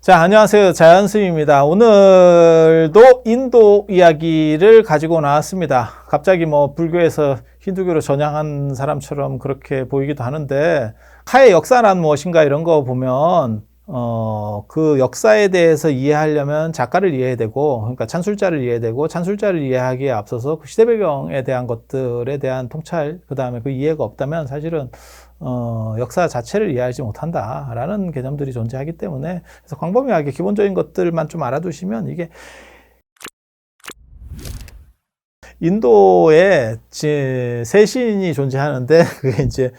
자, 안녕하세요. 자연스입니다. 오늘도 인도 이야기를 가지고 나왔습니다. 갑자기 불교에서 힌두교로 전향한 사람처럼 그렇게 보이기도 하는데, 카의 역사란 무엇인가 이런 거 보면, 그 역사에 대해서 이해하려면 작가를 이해해야 되고, 그러니까 찬술자를 이해해야 되고, 찬술자를 이해하기에 앞서서 그 시대 배경에 대한 것들에 대한 통찰, 그 다음에 그 이해가 없다면 사실은 역사 자체를 이해하지 못한다라는 개념들이 존재하기 때문에, 그래서 광범위하게 기본적인 것들만 좀 알아두시면 이게 인도에 세 신이 존재하는데, 그게 이제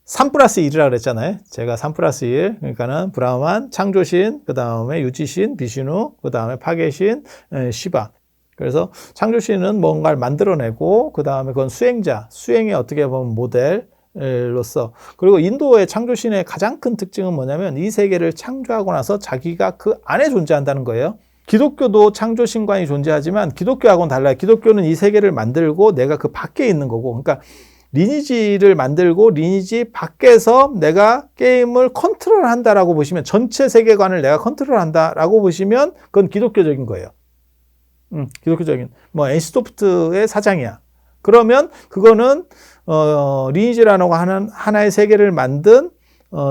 3 플러스 1이라고 그랬잖아요. 제가 3 플러스 1. 그러니까는 브라흐만, 창조신, 그 다음에 유지신, 비슈누, 그 다음에 파괴신, 시바. 그래서 창조신은 뭔가를 만들어내고, 그 다음에 그건 수행자, 수행의 어떻게 보면 모델로서. 그리고 인도의 창조신의 가장 큰 특징은 뭐냐면 이 세계를 창조하고 나서 자기가 그 안에 존재한다는 거예요. 기독교도 창조신관이 존재하지만 기독교하고는 달라요. 기독교는 이 세계를 만들고 내가 그 밖에 있는 거고, 그러니까 리니지를 만들고 리니지 밖에서 내가 게임을 컨트롤한다라고 보시면, 전체 세계관을 내가 컨트롤한다라고 보시면 그건 기독교적인 거예요. 기독교적인 NC소프트의 사장이야. 그러면 그거는 리니지라는 하는 하나의 세계를 만든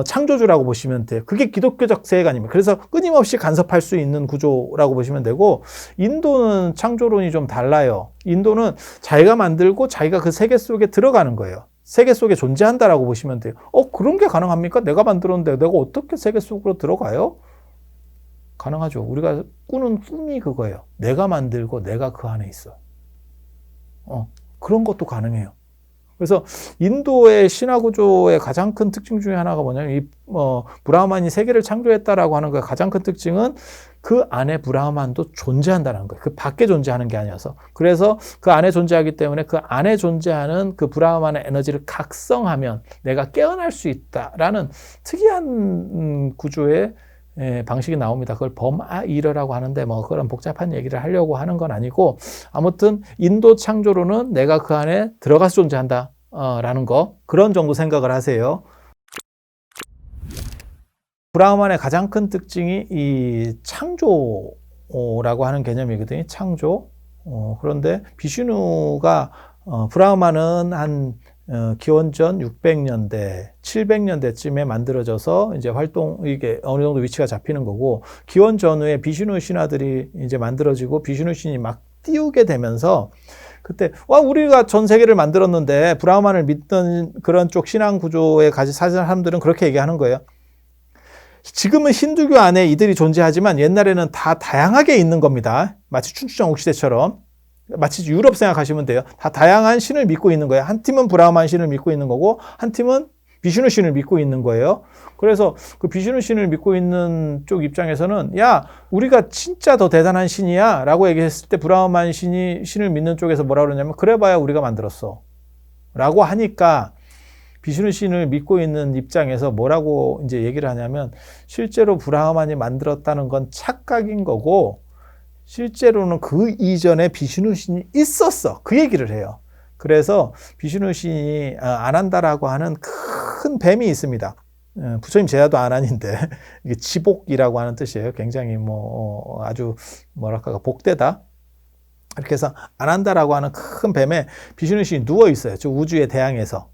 창조주라고 보시면 돼요. 그게 기독교적 세계관입니다. 그래서 끊임없이 간섭할 수 있는 구조라고 보시면 되고, 인도는 창조론이 좀 달라요. 인도는 자기가 만들고 자기가 그 세계 속에 들어가는 거예요. 세계 속에 존재한다라고 보시면 돼요. 그런 게 가능합니까? 내가 만들었는데 내가 어떻게 세계 속으로 들어가요? 가능하죠. 우리가 꾸는 꿈이 그거예요. 내가 만들고 내가 그 안에 있어. 그런 것도 가능해요. 그래서 인도의 신화 구조의 가장 큰 특징 중에 하나가 뭐냐면 브라흐만이 세계를 창조했다라고 하는 그 가장 큰 특징은 그 안에 브라흐만도 존재한다는 거예요. 그 밖에 존재하는 게 아니어서. 그래서 그 안에 존재하기 때문에 그 안에 존재하는 그 브라흐만의 에너지를 각성하면 내가 깨어날 수 있다라는 특이한 구조의 방식이 나옵니다. 그걸 범아이러라고 하는데 그런 복잡한 얘기를 하려고 하는 건 아니고, 아무튼 인도 창조로는 내가 그 안에 들어가서 존재한다 라는 거, 그런 정도 생각을 하세요. 브라흐만의 가장 큰 특징이 이 창조라고 하는 개념이거든요. 창조. 그런데 비슈누가 브라흐만은 한 기원전 600년대, 700년대쯤에 만들어져서 이제 이게 어느 정도 위치가 잡히는 거고, 기원 전후에 비슈누 신화들이 이제 만들어지고 비슈누 신이 막 띄우게 되면서, 그때 우리가 전 세계를 만들었는데, 브라흐만을 믿던 그런 쪽 신앙 구조에 사는 사람들은 그렇게 얘기하는 거예요. 지금은 힌두교 안에 이들이 존재하지만 옛날에는 다 다양하게 있는 겁니다. 마치 춘추전 국시대처럼. 마치 유럽 생각하시면 돼요. 다 다양한 신을 믿고 있는 거예요. 한 팀은 브라흐만 신을 믿고 있는 거고, 한 팀은 비슈누 신을 믿고 있는 거예요. 그래서 그 비슈누 신을 믿고 있는 쪽 입장에서는, 야, 우리가 진짜 더 대단한 신이야 라고 얘기했을 때, 브라흐만 신을 믿는 쪽에서 뭐라 그러냐면, 그래봐야 우리가 만들었어 라고 하니까, 비슈누 신을 믿고 있는 입장에서 뭐라고 이제 얘기를 하냐면, 실제로 브라흐만이 만들었다는 건 착각인 거고, 실제로는 그 이전에 비슈누 신이 있었어. 그 얘기를 해요. 그래서 비슈누 신이 안 한다라고 하는 큰 뱀이 있습니다. 부처님 제자도 안 하는데, 이게 지복이라고 하는 뜻이에요. 굉장히 아주 뭐랄까 복되다. 이렇게 해서 안 한다라고 하는 큰 뱀에 비슈누 신이 누워 있어요. 저 우주의 대양에서.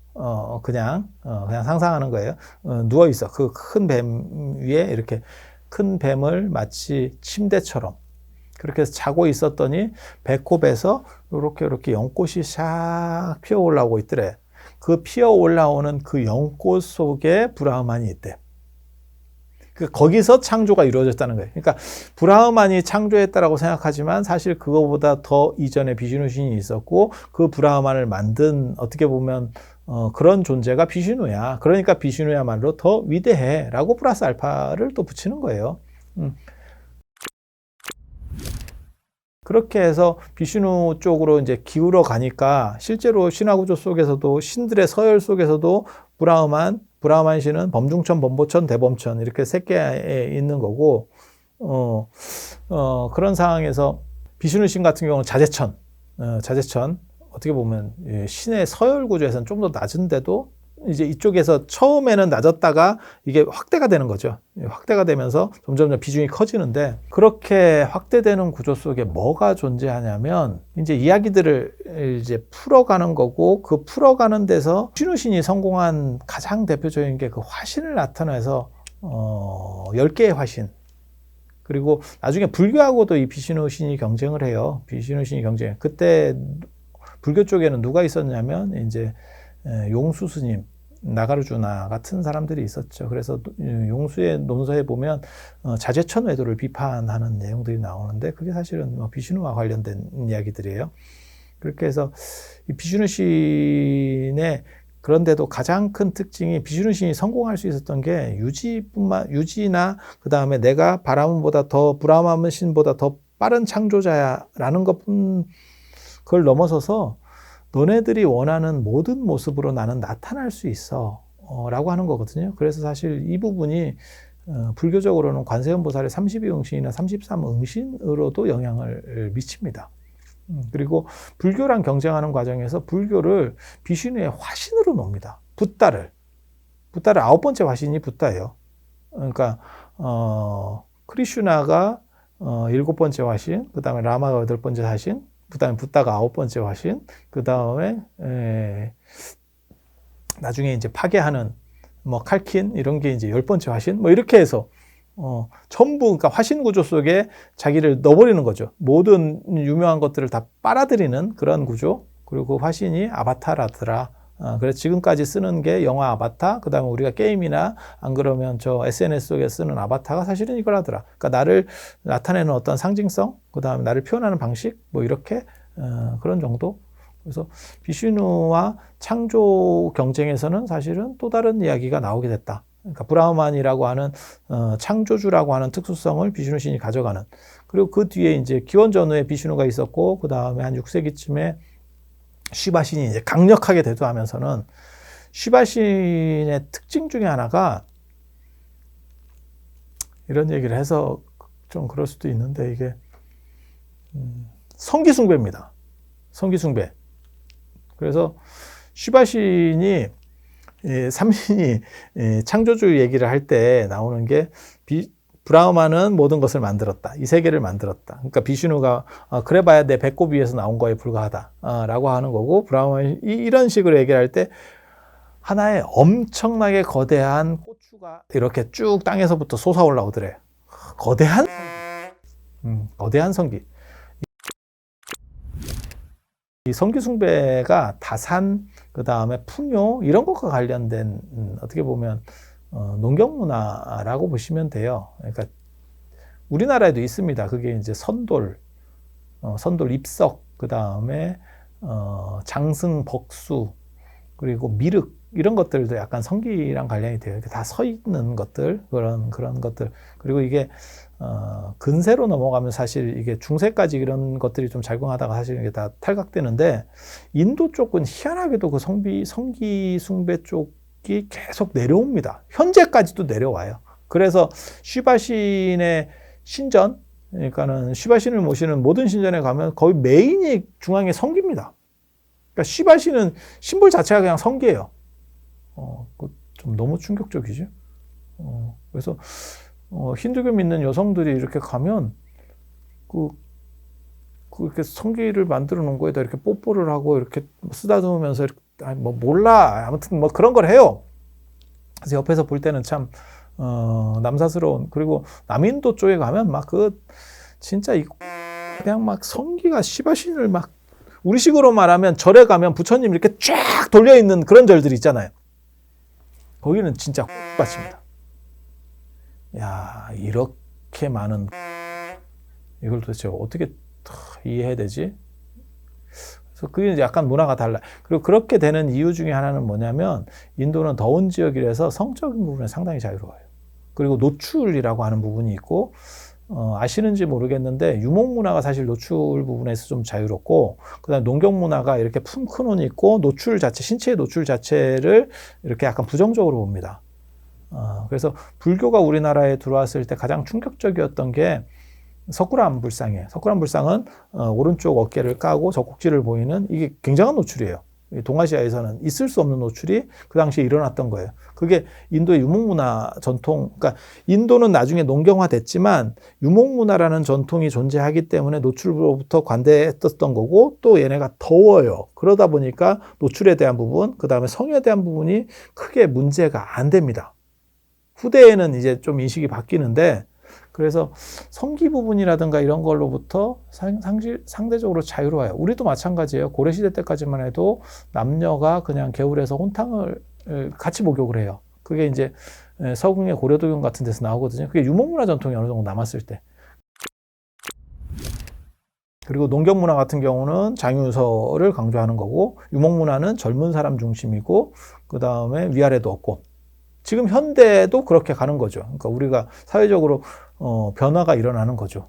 그냥 상상하는 거예요. 누워 있어. 그 큰 뱀 위에 이렇게 큰 뱀을 마치 침대처럼 그렇게 해서 자고 있었더니 배꼽에서 이렇게 연꽃이 샥 피어 올라오고 있더래. 그 피어 올라오는 그 연꽃 속에 브라흐만이 있대. 거기서 창조가 이루어졌다는 거예요. 그러니까 브라흐만이 창조했다라고 생각하지만 사실 그거보다 더 이전에 비슈누 신이 있었고, 그 브라흐만을 만든 어떻게 보면 그런 존재가 비슈누야. 그러니까 비슈누야말로 더 위대해 라고 플러스 알파를 또 붙이는 거예요. 그렇게 해서 비슈누 쪽으로 이제 기울어 가니까, 실제로 신화 구조 속에서도 신들의 서열 속에서도 브라흐만 신은 범중천, 범보천, 대범천 이렇게 세 개에 있는 거고, 그런 상황에서 비슈누 신 같은 경우는 자제천 어떻게 보면 신의 서열 구조에서는 좀 더 낮은데도 이제 이쪽에서 처음에는 낮았다가 이게 확대가 되는 거죠. 확대가 되면서 점점 비중이 커지는데, 그렇게 확대되는 구조 속에 뭐가 존재하냐면 이제 이야기들을 이제 풀어가는 거고, 그 풀어가는 데서 비슈누신이 성공한 가장 대표적인 게 그 화신을 나타내서 10개의 화신. 그리고 나중에 불교하고도 이 비슈누신이 경쟁을 해요. 비슈누신이 경쟁. 그때 불교 쪽에는 누가 있었냐면 이제 용수 스님, 나가르주나 같은 사람들이 있었죠. 그래서 용수의 논서에 보면 자제천 외도를 비판하는 내용들이 나오는데, 그게 사실은 비슈누와 관련된 이야기들이에요. 그렇게 해서 이 비슈누신의, 그런데도 가장 큰 특징이, 비슈누신이 성공할 수 있었던 게 유지나 그 다음에 내가 바라문보다 더, 브라హ୍마신보다 더 빠른 창조자야라는 것뿐, 그걸 넘어서서 너네들이 원하는 모든 모습으로 나는 나타날 수 있어 라고 하는 거거든요. 그래서 사실 이 부분이 불교적으로는 관세음보살의 32응신이나 33응신으로도 영향을 미칩니다. 그리고 불교랑 경쟁하는 과정에서 불교를 비슈누의 화신으로 놓습니다. 붓다를 9번째 화신이 붓다예요. 그러니까 크리슈나가 7번째 화신, 그 다음에 라마가 8번째 화신, 그 다음에 붓다가 9번째 화신, 그 다음에 나중에 이제 파괴하는 칼킨 이런 게 이제 10번째 화신, 이렇게 해서 전부, 그러니까 화신 구조 속에 자기를 넣어버리는 거죠. 모든 유명한 것들을 다 빨아들이는 그런 구조. 그리고 그 화신이 아바타라더라. 그래서 지금까지 쓰는 게 영화 아바타, 그 다음에 우리가 게임이나 안 그러면 저 SNS 속에 쓰는 아바타가 사실은 이거라더라. 그러니까 나를 나타내는 어떤 상징성, 그 다음에 나를 표현하는 방식, 이렇게 그런 정도. 그래서 비슈누와 창조 경쟁에서는 사실은 또 다른 이야기가 나오게 됐다. 그러니까 브라흐만이라고 하는 창조주라고 하는 특수성을 비슈누신이 가져가는. 그리고 그 뒤에 이제 기원전후에 비슈누가 있었고, 그 다음에 한 6세기쯤에 시바신이 이제 강력하게 대두하면서는, 시바신의 특징 중에 하나가, 이런 얘기를 해서 좀 그럴 수도 있는데, 이게 성기숭배입니다. 성기숭배. 그래서 시바신이, 삼신이 창조주 얘기를 할 때 나오는 게, 브라흐마는 모든 것을 만들었다. 이 세계를 만들었다. 그러니까 비슈누가 그래봐야 내 배꼽 위에서 나온 거에 불과하다 라고 하는 거고, 브라흐마는 이런 식으로 얘기할 때 하나의 엄청나게 거대한 고추가 이렇게 쭉 땅에서부터 솟아 올라오더래. 거대한 성기. 이 성기숭배가 다산, 그 다음에 풍요 이런 것과 관련된 어떻게 보면 농경문화라고 보시면 돼요. 그러니까 우리나라에도 있습니다. 그게 이제 선돌 입석, 그 다음에 장승, 벅수, 그리고 미륵 이런 것들도 약간 성기랑 관련이 돼요. 다 서 있는 것들, 그런 것들. 그리고 이게 근세로 넘어가면 사실 이게 중세까지 이런 것들이 좀 작용하다가 사실 이게 다 탈각되는데, 인도 쪽은 희한하게도 그 성기 숭배 쪽이 계속 내려옵니다. 현재까지도 내려와요. 그래서 시바신의 신전, 그러니까는 시바신을 모시는 모든 신전에 가면 거의 메인이 중앙에 성기입니다. 그러니까 시바신은 심볼 자체가 그냥 성기예요. 좀 너무 충격적이죠. 그래서 힌두교 믿는 여성들이 이렇게 가면 그렇게 성기를 만들어 놓은 거에다 이렇게 뽀뽀를 하고 이렇게 쓰다듬으면서 이렇게, 몰라. 아무튼 그런 걸 해요. 그래서 옆에서 볼 때는 참 남사스러운. 그리고 남인도 쪽에 가면 진짜 그냥 성기가 시바신을 우리식으로 말하면 절에 가면 부처님 이렇게 쫙 돌려 있는 그런 절들이 있잖아요. 거기는 진짜 밭입니다. 야, 이렇게 많은, 이걸 도대체 어떻게 이해해야 되지? 그래서 그게 약간 문화가 달라. 그리고 그렇게 되는 이유 중에 하나는 뭐냐면, 인도는 더운 지역이라서 성적인 부분에 상당히 자유로워요. 그리고 노출이라고 하는 부분이 있고, 아시는지 모르겠는데 유목 문화가 사실 노출 부분에서 좀 자유롭고, 그다음에 농경 문화가 이렇게 큰 혼이 있고, 노출 자체, 신체의 노출 자체를 이렇게 약간 부정적으로 봅니다. 그래서 불교가 우리나라에 들어왔을 때 가장 충격적이었던 게 석굴암 불상이에요. 석굴암 불상은 오른쪽 어깨를 까고 젖꼭지를 보이는, 이게 굉장한 노출이에요. 동아시아에서는 있을 수 없는 노출이 그 당시에 일어났던 거예요. 그게 인도의 유목문화 전통, 그러니까 인도는 나중에 농경화됐지만 유목문화라는 전통이 존재하기 때문에 노출로부터 관대했었던 거고, 또 얘네가 더워요. 그러다 보니까 노출에 대한 부분, 그 다음에 성에 대한 부분이 크게 문제가 안 됩니다. 후대에는 이제 좀 인식이 바뀌는데, 그래서 성기 부분이라든가 이런 걸로부터 상대적으로 자유로워요. 우리도 마찬가지예요. 고려시대 때까지만 해도 남녀가 그냥 개울에서 혼탕을 같이 목욕을 해요. 그게 이제 서궁의 고려도경 같은 데서 나오거든요. 그게 유목문화 전통이 어느 정도 남았을 때. 그리고 농경문화 같은 경우는 장유서를 강조하는 거고, 유목문화는 젊은 사람 중심이고, 그 다음에 위아래도 없고, 지금 현대도 그렇게 가는 거죠. 그러니까 우리가 사회적으로 변화가 일어나는 거죠.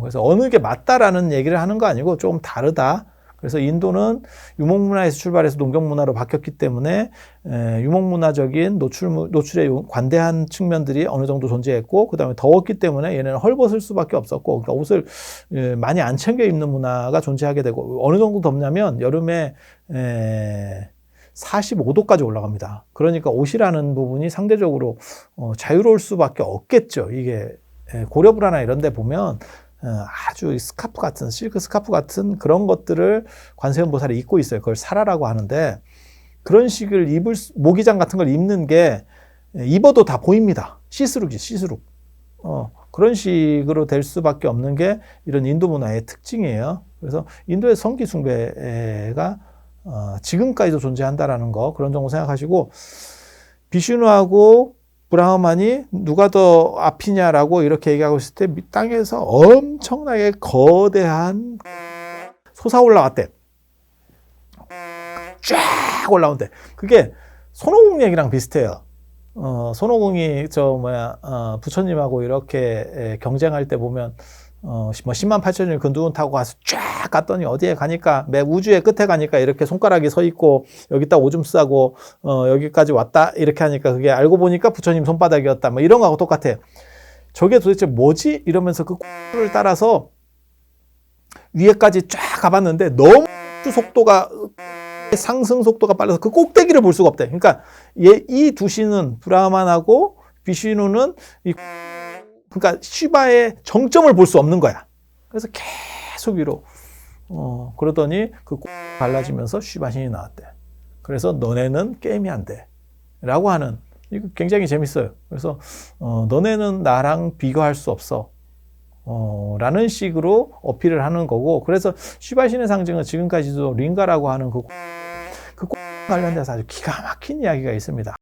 그래서 어느 게 맞다라는 얘기를 하는 거 아니고 좀 다르다. 그래서 인도는 유목문화에서 출발해서 농경문화로 바뀌었기 때문에 유목문화적인 노출에 관대한 측면들이 어느 정도 존재했고, 그 다음에 더웠기 때문에 얘네는 헐벗을 수밖에 없었고, 그러니까 옷을 많이 안 챙겨 입는 문화가 존재하게 되고, 어느 정도 덥냐면 여름에 45도까지 올라갑니다. 그러니까 옷이라는 부분이 상대적으로 자유로울 수밖에 없겠죠. 이게 고려불화나 이런 데 보면 아주 스카프 같은, 실크 스카프 같은 그런 것들을 관세음보살이 입고 있어요. 그걸 사라라고 하는데, 그런 식을 모기장 같은 걸 입는 게 입어도 다 보입니다. 시스루지, 시스루. 그런 식으로 될 수밖에 없는 게 이런 인도 문화의 특징이에요. 그래서 인도의 성기 숭배가 지금까지도 존재한다라는 거, 그런 정도 생각하시고, 비슈누하고 브라흐만이 누가 더 앞이냐라고 이렇게 얘기하고 있을 때 땅에서 엄청나게 거대한 솟아 올라왔대. 쫙 올라온대. 그게 손오공 얘기랑 비슷해요. 손오공이 부처님하고 이렇게 경쟁할 때 보면 뭐 10만 8천일 근두운 타고 가서 쫙 갔더니 어디에 가니까 매 우주의 끝에 가니까 이렇게 손가락이 서 있고 여기다 오줌 싸고 여기까지 왔다 이렇게 하니까 그게 알고 보니까 부처님 손바닥이었다, 뭐 이런 거하고 똑같아요. 저게 도대체 뭐지? 이러면서 그 꿀을 따라서 위에까지 쫙 가봤는데 너무 속도가 상승 속도가 빨라서 그 꼭대기를 볼 수가 없대. 그러니까 이 두 신은 브라흐만하고 비슈누는 그러니까 시바의 정점을 볼 수 없는 거야. 그래서 계속 위로 그러더니 그 갈라지면서 시바 신이 나왔대. 그래서 너네는 게임이 안 돼 라고 하는, 이거 굉장히 재밌어요. 그래서 너네는 나랑 비교할 수 없어 라는 식으로 어필을 하는 거고, 그래서 시바 신의 상징은 지금까지도 링가라고 하는 그 관련돼서 아주 기가 막힌 이야기가 있습니다.